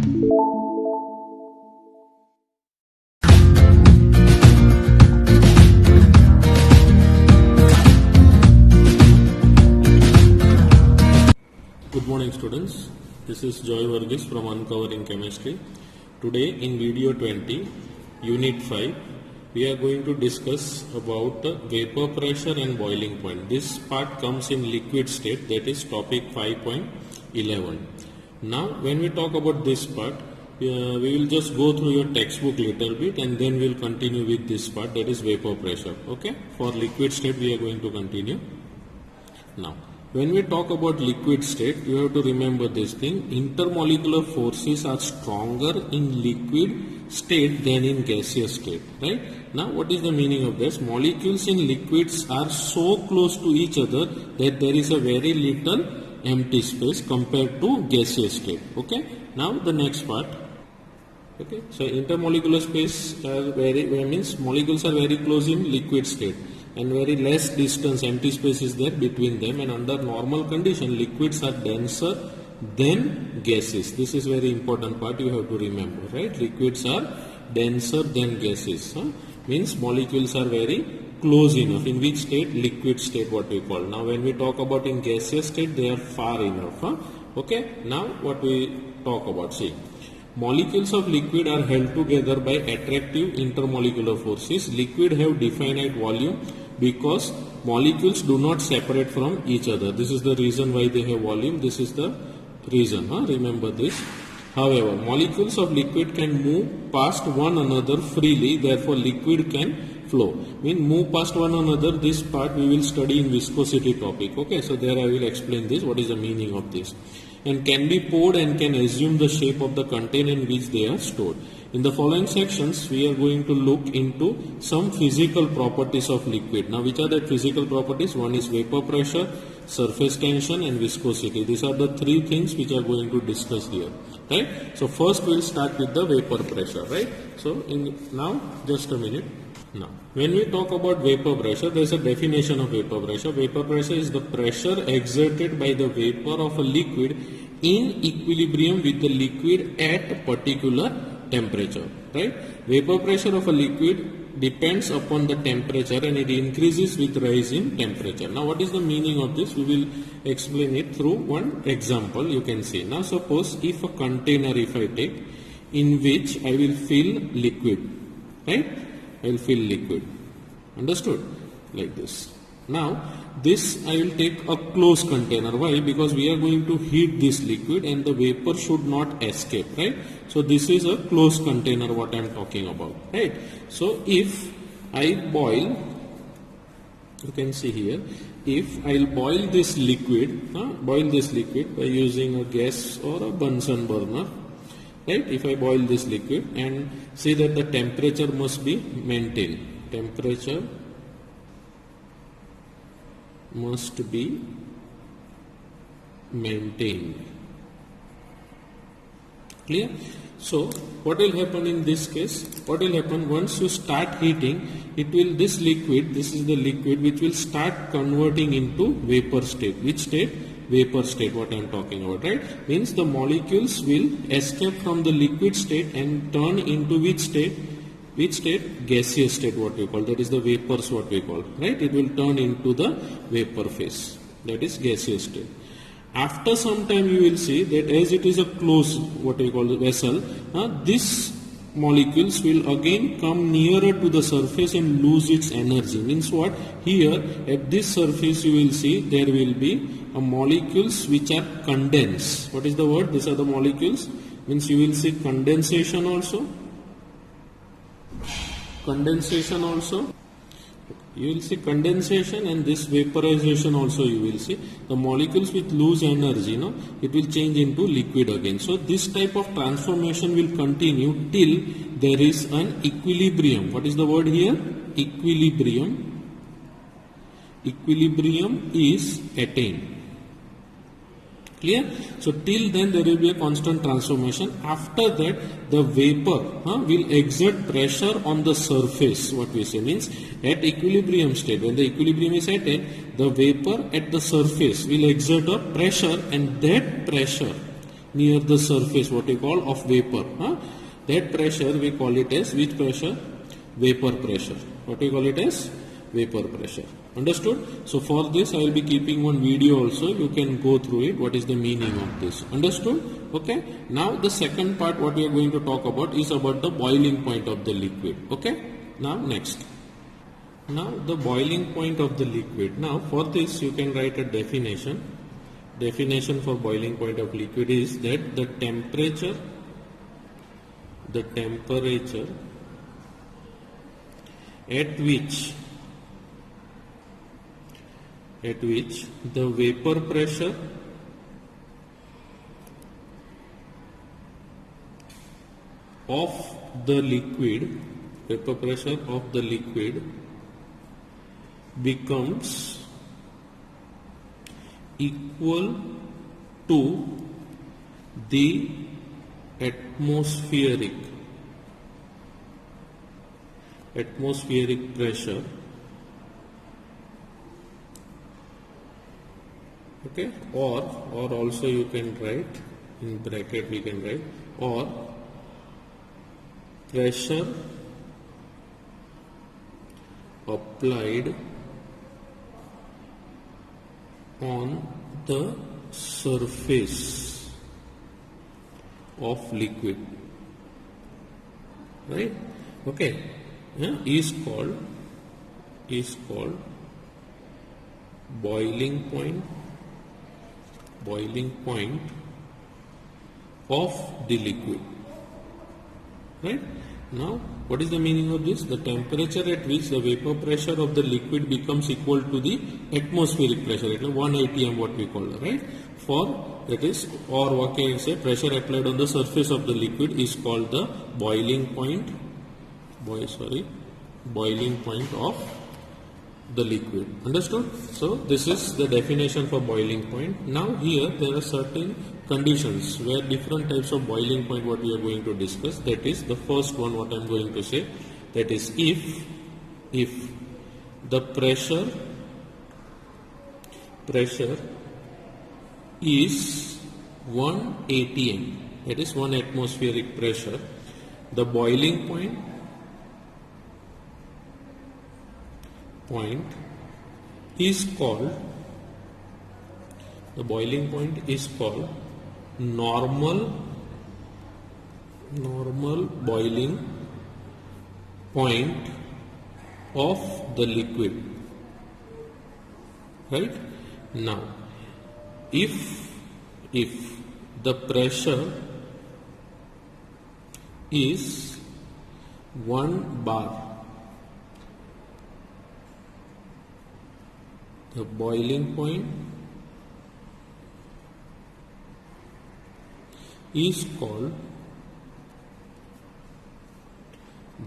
Good morning students, this is Joy Varghese from Uncovering Chemistry. Today in video 20, unit 5, we are going to discuss about vapor pressure and boiling point. This part comes in liquid state, that is topic 5.11. Now when we talk about this part, we will just go through your textbook little bit and then we will continue with this part, that is vapor pressure. Okay, for liquid state we are going to continue. Now when we talk about liquid state, you have to remember this thing: intermolecular forces are stronger in liquid state than in gaseous state, right? Now what is the meaning of this? Molecules in liquids are so close to each other that there is a very little empty space compared to gaseous state. Okay, now the next part. Okay, so intermolecular space means molecules are very close in liquid state and very less distance, empty space is there between them, and under normal condition liquids are denser than gases. This is very important part you have to remember, right? Liquids are denser than gases, means molecules are very close enough. In which state? Liquid state, what we call. Now when we talk about in gaseous state, they are far enough. Okay, now what we talk about, see, molecules of liquid are held together by attractive intermolecular forces. Liquid have definite volume because molecules do not separate from each other. This is the reason why they have volume. This is the reason. Remember this. However, molecules of liquid can move past one another freely. Therefore, liquid can flow. Mean move past one another. This part we will study in viscosity topic. Okay, so there I will explain this. What is the meaning of this? And can be poured and can assume the shape of the container in which they are stored. In the following sections, we are going to look into some physical properties of liquid. Now, which are the physical properties? One is vapor pressure, surface tension and viscosity. These are the three things which are going to discuss here, right? So, first we will start with the vapor pressure, right? So, now, just a minute. Now, when we talk about vapor pressure, there is a definition of vapor pressure. Vapor pressure is the pressure exerted by the vapor of a liquid in equilibrium with the liquid at particular temperature, right? Vapor pressure of a liquid depends upon the temperature and it increases with rise in temperature. Now, what is the meaning of this? We will explain it through one example. You can see. Now, suppose if a container, if I take, in which I will fill liquid, right? I will fill liquid. Understood? Like this. Now, this I will take a closed container. Why? Because we are going to heat this liquid and the vapor should not escape, right? So, this is a closed container what I am talking about, right? So, if I boil, you can see here, if I will boil this liquid by using a gas or a Bunsen burner, right? If I boil this liquid and say that the temperature must be maintained. Temperature must be maintained. Clear? So, what will happen in this case? What will happen once you start heating? It will, this liquid, this is the liquid which will start converting into vapor state. Which state? Vapor state, what I am talking about, right? Means the molecules will escape from the liquid state and turn into which state? Which state? Gaseous state, what we call. That is the vapors, what we call, right? It will turn into the vapor phase. That is gaseous state. After some time you will see that as it is a closed, what we call the vessel, this molecules will again come nearer to the surface and lose its energy. Means what? Here at this surface you will see there will be molecules which are condensed. What is the word? These are the molecules. Means you will see condensation also. Condensation also. You will see condensation and this vaporization also you will see. The molecules which lose energy, it will change into liquid again. So this type of transformation will continue till there is an equilibrium. What is the word here? Equilibrium. Equilibrium is attained. Clear? So till then there will be a constant transformation. After that the vapor will exert pressure on the surface. What we say means at equilibrium state, when the equilibrium is attained, the vapor at the surface will exert a pressure, and that pressure near the surface, what we call of vapor. That pressure we call it as which pressure? Vapor pressure. What we call it as? Vapor pressure. Understood? So for this I will be keeping one video also. You can go through it. What is the meaning of this? Understood? Okay. Now the second part what we are going to talk about is about the boiling point of the liquid. Okay. Now next. Now the boiling point of the liquid. Now for this you can write a definition. Definition for boiling point of liquid is that the temperature at which the vapor pressure of the liquid becomes equal to the atmospheric pressure, okay, or also you can write in bracket, we can write, or pressure applied on the surface of liquid, right? Okay. Is called boiling point of the liquid, right? Now what is the meaning of this? The temperature at which the vapor pressure of the liquid becomes equal to the atmospheric pressure, 1 atm what we call, right? For that is, or what can I say, pressure applied on the surface of the liquid is called the boiling point of the liquid. Understood? So this is the definition for boiling point. Now here there are certain conditions where different types of boiling point what we are going to discuss. That is the first one what I am going to say, that is if the pressure is 1 atm, that is 1 atmospheric pressure, the boiling point is called normal boiling point of the liquid, right? Now if the pressure is 1 bar, the boiling point is called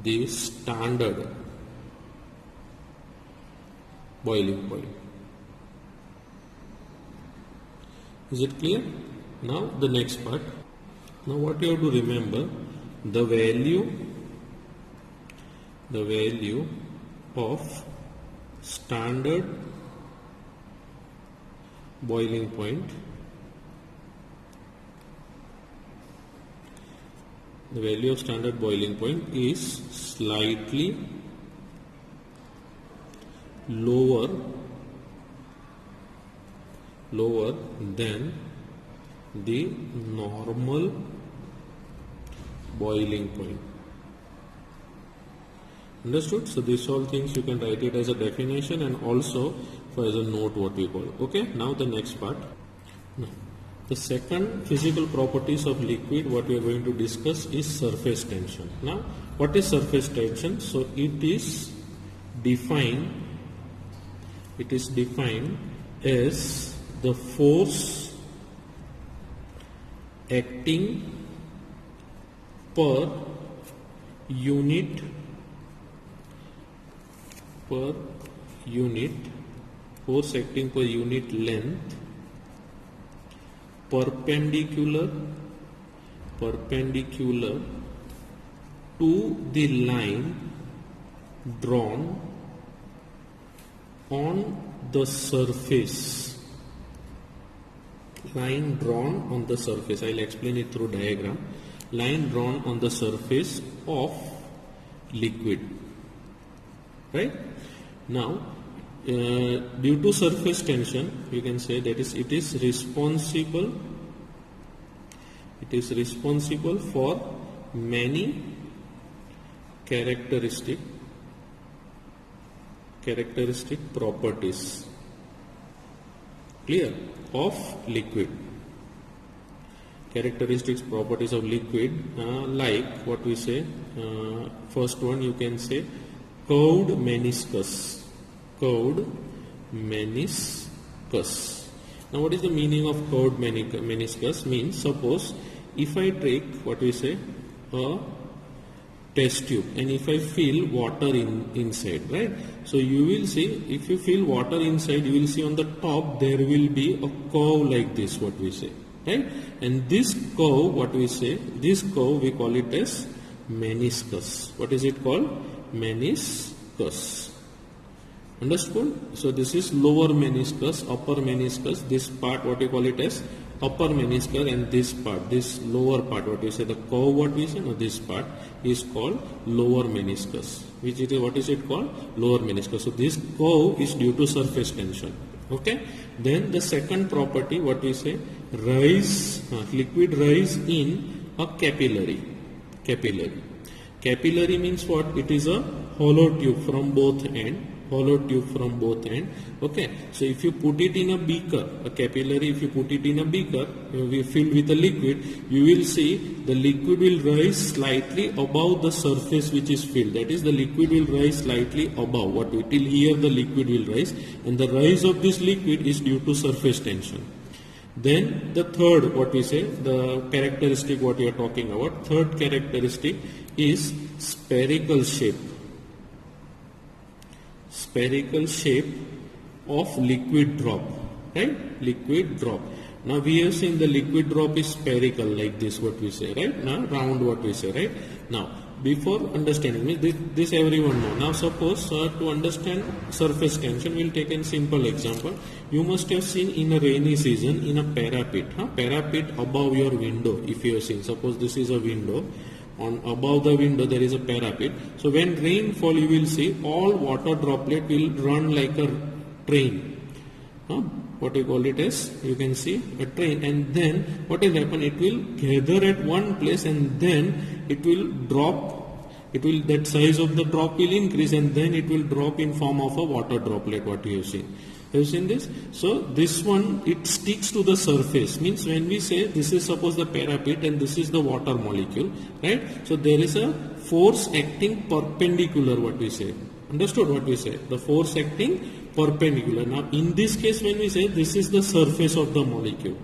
the standard boiling point. Is it clear? Now the next part. Now what you have to remember, the value of standard boiling point, the value of standard boiling point is slightly lower than the normal boiling point. Understood? So these all things you can write it as a definition and also as a note what we call. Okay, now the next part. Now, the second physical properties of liquid what we are going to discuss is surface tension. Now what is surface tension? So it is defined as the force acting per unit force acting per unit length perpendicular to the line drawn on the surface line drawn on the surface. I'll explain it through diagram. Line drawn on the surface of liquid. Right? Now, due to surface tension, you can say that it is responsible for many characteristic properties, clear, of liquid. Characteristics properties of liquid, like what we say, first one you can say curved meniscus. Now what is the meaning of curved meniscus? Means suppose if I take what we say a test tube and if I fill water inside, right? So you will see, if you fill water inside, you will see on the top there will be a curve like this, what we say, right? And this curve, what we say, this curve we call it as meniscus. What is it called? Meniscus. Understood? So this is lower meniscus, upper meniscus. This part what we call it as upper meniscus, and this part, this lower part, what we say, the curve what we say, no, this part is called lower meniscus. Which is, what is it called? Lower meniscus. So this curve is due to surface tension. Okay. Then the second property, what we say, liquid rise in a capillary. Capillary means what? It is a hollow tube from both ends. Okay, so if you put it in a beaker, a capillary, if you put it in a beaker, we fill with a liquid, you will see the liquid will rise slightly above the surface which is filled. That is, the liquid will rise slightly above. Till here the liquid will rise, and the rise of this liquid is due to surface tension. Then the third, what we say, the characteristic what we are talking about, third characteristic is spherical shape of liquid drop, right? Liquid drop. Now we have seen the liquid drop is spherical like this, what we say, right? Now round, what we say, right? Now before understanding this everyone know. Now suppose to understand surface tension, we'll take a simple example. You must have seen in a rainy season in a parapet, parapet above your window. If you have seen, suppose this is a window. On above the window there is a parapet. So when rain fall, you will see all water droplet will run like a train. What you call it as, you can see a train, and then what will happen? It will gather at one place and then it will drop. That size of the drop will increase and then it will drop in form of a water droplet. What you have seen. Have you seen this? So this one, it sticks to the surface. Means when we say this is suppose the parapet and this is the water molecule, right? So there is a force acting perpendicular, what we say. Understood what we say? The force acting perpendicular. Now in this case when we say this is the surface of the molecule,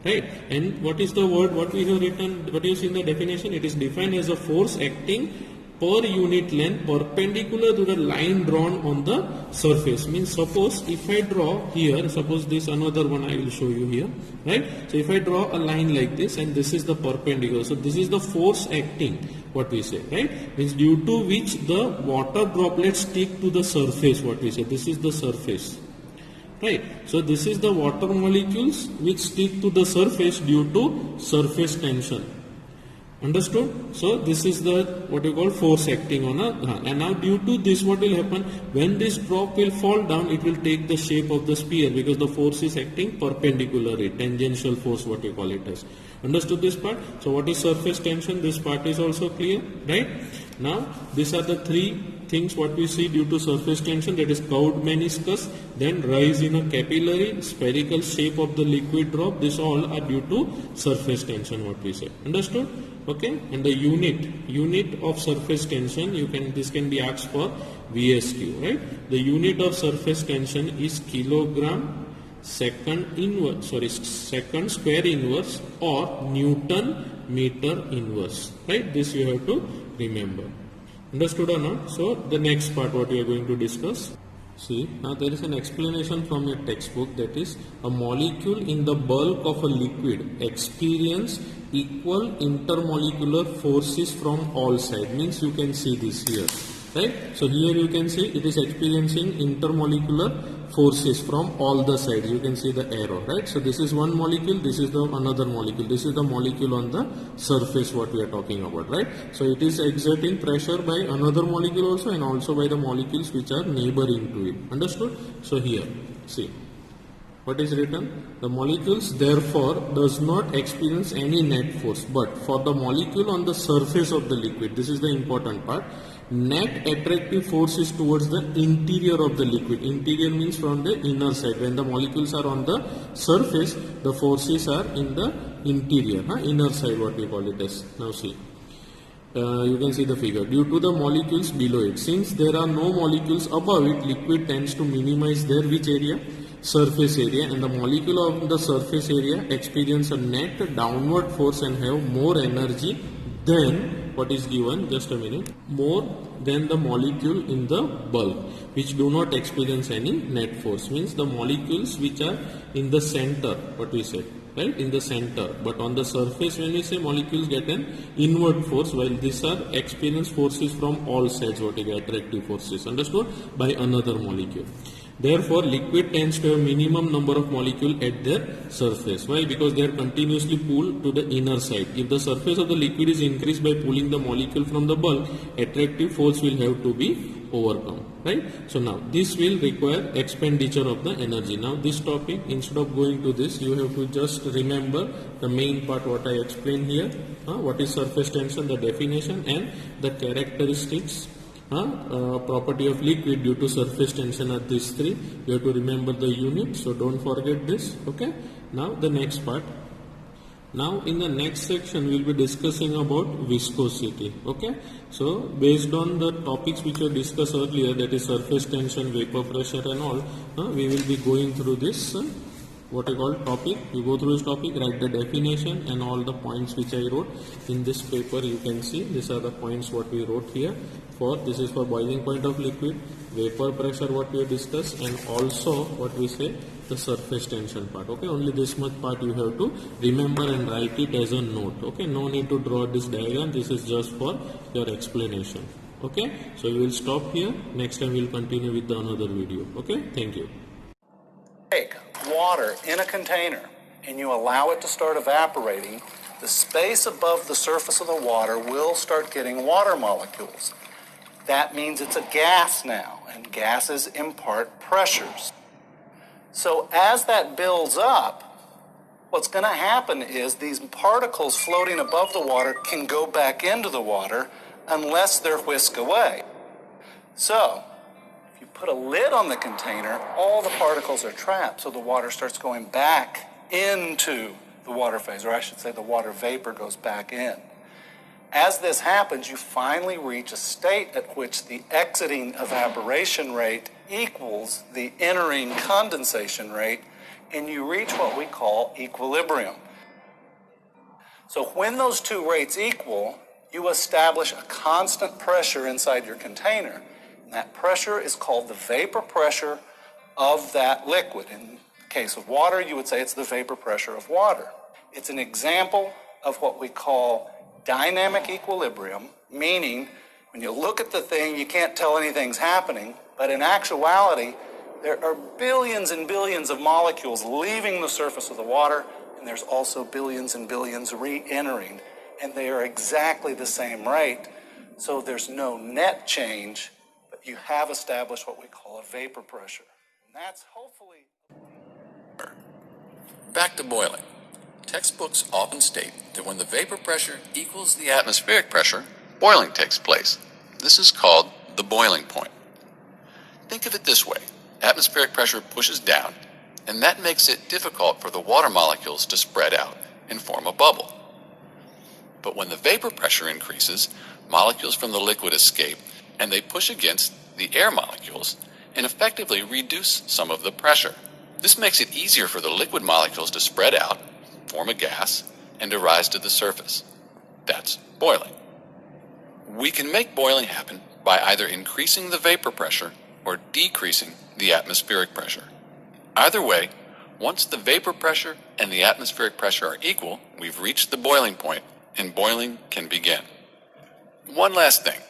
right? And what is the word what we have written, what you see in the definition? It is defined as a force acting per unit length perpendicular to the line drawn on the surface. Means suppose if I draw here, suppose this another one I will show you here, right? So if I draw a line like this and this is the perpendicular, so this is the force acting, what we say, right? Means due to which the water droplets stick to the surface, what we say, this is the surface, right? So this is the water molecules which stick to the surface due to surface tension. Understood? So this is the what you call force acting on a and now due to this what will happen, when this drop will fall down, it will take the shape of the sphere because the force is acting perpendicularly, tangential force what we call it as. Understood this part? So what is surface tension? This part is also clear, right? Now these are the three things what we see due to surface tension, that is curved meniscus, then rise in a capillary, spherical shape of the liquid drop. This all are due to surface tension what we say. Understood? Okay, and the unit of surface tension, this can be asked for VSQ, right? The unit of surface tension is kilogram second square inverse or Newton meter inverse, right? This you have to remember. Understood or not? So the next part what we are going to discuss. See, now there is an explanation from your textbook, that is a molecule in the bulk of a liquid experience equal intermolecular forces from all sides. Means you can see this here, right? So here you can see it is experiencing intermolecular forces from all the sides. You can see the arrow, right? So this is one molecule, this is the another molecule, this is the molecule on the surface what we are talking about, right? So it is exerting pressure by another molecule also, and also by the molecules which are neighboring to it. Understood? So here, see what is written. The molecules therefore does not experience any net force, but for the molecule on the surface of the liquid, this is the important part, net attractive force is towards the interior of the liquid. Interior means from the inner side. When the molecules are on the surface, the forces are in the interior, inner side, what we call it as. Now see, you can see the figure. Due to the molecules below it, since there are no molecules above it, liquid tends to minimize their which area? Surface area, and the molecule of the surface area experience a net downward force and have more energy than what is given, just a minute, more than the molecule in the bulk, which do not experience any net force. Means the molecules which are in the center, what we said, right, in the center, but on the surface when we say molecules get an inward force, while these are experience forces from all sides, what is attractive forces, understood, by another molecule. Therefore, liquid tends to have minimum number of molecules at their surface. Why? Because they are continuously pulled to the inner side. If the surface of the liquid is increased by pulling the molecule from the bulk, attractive force will have to be overcome. Right? So now, this will require expenditure of the energy. Now, this topic, instead of going to this, you have to just remember the main part what I explained here. What is surface tension, the definition, and the characteristics. Property of liquid due to surface tension are these three. You have to remember the unit, so don't forget this. Okay. Now the next part. Now in the next section we will be discussing about viscosity. Okay. So based on the topics which were discussed earlier, that is surface tension, vapor pressure and all, we will be going through this what I call topic. You go through this topic, write the definition and all the points which I wrote in this paper. You can see these are the points what we wrote here. For this is for boiling point of liquid, vapor pressure what we have discussed, and also what we say the surface tension part. Okay, only this much part you have to remember and write it as a note. Okay, no need to draw this diagram. This is just for your explanation. Okay, so we will stop here. Next time we will continue with the another video. Okay, thank you. Take water in a container and you allow it to start evaporating, the space above the surface of the water will start getting water molecules. That means it's a gas now, and gases impart pressures. So as that builds up, what's going to happen is these particles floating above the water can go back into the water unless they're whisked away. So if you put a lid on the container, all the particles are trapped, so the water starts going back into the water phase, or I should say the water vapor goes back in. As this happens, you finally reach a state at which the exiting evaporation rate equals the entering condensation rate, and you reach what we call equilibrium. So when those two rates equal, you establish a constant pressure inside your container. And that pressure is called the vapor pressure of that liquid. In the case of water, you would say it's the vapor pressure of water. It's an example of what we call dynamic equilibrium, meaning when you look at the thing, you can't tell anything's happening, but in actuality, there are billions and billions of molecules leaving the surface of the water, and there's also billions and billions re-entering, and they are exactly the same rate, so there's no net change, but you have established what we call a vapor pressure. And that's hopefully... Back to boiling. Textbooks often state that when the vapor pressure equals the atmospheric pressure, boiling takes place. This is called the boiling point. Think of it this way. Atmospheric pressure pushes down, and that makes it difficult for the water molecules to spread out and form a bubble. But when the vapor pressure increases, molecules from the liquid escape, and they push against the air molecules and effectively reduce some of the pressure. This makes it easier for the liquid molecules to spread out, form a gas, and to rise to the surface. That's boiling. We can make boiling happen by either increasing the vapor pressure or decreasing the atmospheric pressure. Either way, once the vapor pressure and the atmospheric pressure are equal, we've reached the boiling point, and boiling can begin. One last thing.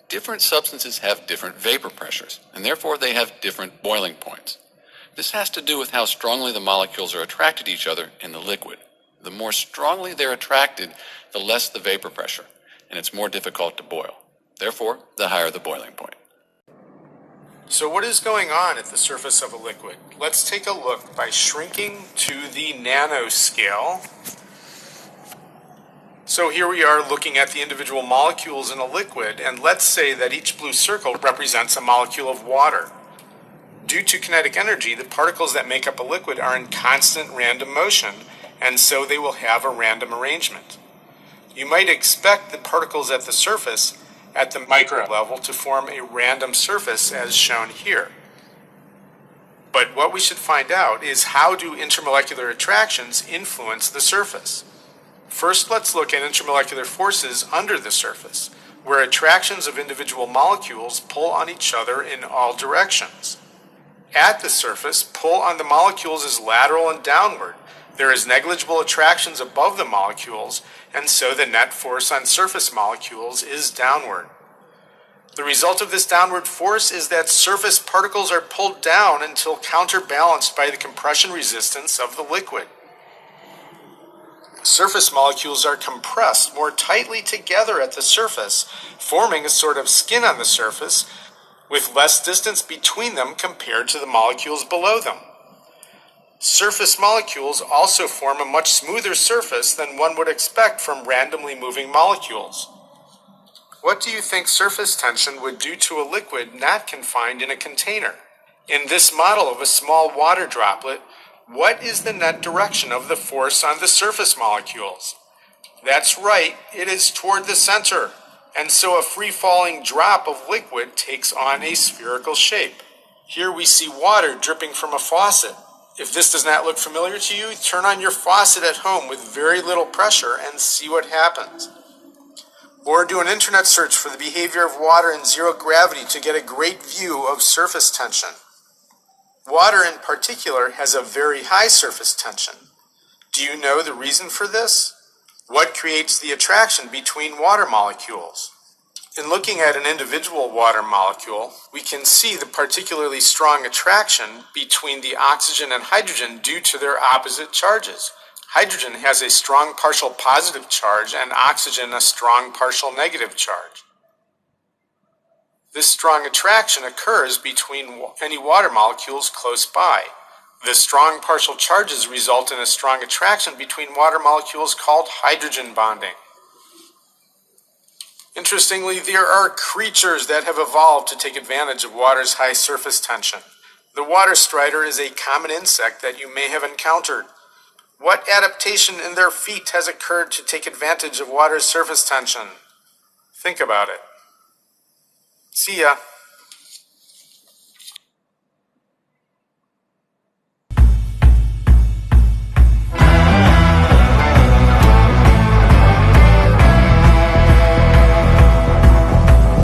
Different substances have different vapor pressures, and therefore they have different boiling points. This has to do with how strongly the molecules are attracted to each other in the liquid. The more strongly they're attracted, the less the vapor pressure, and it's more difficult to boil. Therefore, the higher the boiling point. So what is going on at the surface of a liquid? Let's take a look by shrinking to the nanoscale. So here we are looking at the individual molecules in a liquid, and let's say that each blue circle represents a molecule of water. Due to kinetic energy, the particles that make up a liquid are in constant random motion, and so they will have a random arrangement. You might expect the particles at the surface at the micro level to form a random surface as shown here. But what we should find out is how do intermolecular attractions influence the surface? First, let's look at intermolecular forces under the surface, where attractions of individual molecules pull on each other in all directions. At the surface, pull on the molecules is lateral and downward. There is negligible attractions above the molecules, and so the net force on surface molecules is downward. The result of this downward force is that surface particles are pulled down until counterbalanced by the compression resistance of the liquid. Surface molecules are compressed more tightly together at the surface, forming a sort of skin on the surface, with less distance between them compared to the molecules below them. Surface molecules also form a much smoother surface than one would expect from randomly moving molecules. What do you think surface tension would do to a liquid not confined in a container? In this model of a small water droplet, what is the net direction of the force on the surface molecules? That's right, it is toward the center. And so a free-falling drop of liquid takes on a spherical shape. Here we see water dripping from a faucet. If this does not look familiar to you, turn on your faucet at home with very little pressure and see what happens. Or do an internet search for the behavior of water in zero gravity to get a great view of surface tension. Water in particular has a very high surface tension. Do you know the reason for this? What creates the attraction between water molecules? In looking at an individual water molecule, we can see the particularly strong attraction between the oxygen and hydrogen due to their opposite charges. Hydrogen has a strong partial positive charge and oxygen a strong partial negative charge. This strong attraction occurs between any water molecules close by. The strong partial charges result in a strong attraction between water molecules called hydrogen bonding. Interestingly, there are creatures that have evolved to take advantage of water's high surface tension. The water strider is a common insect that you may have encountered. What adaptation in their feet has occurred to take advantage of water's surface tension? Think about it. See ya.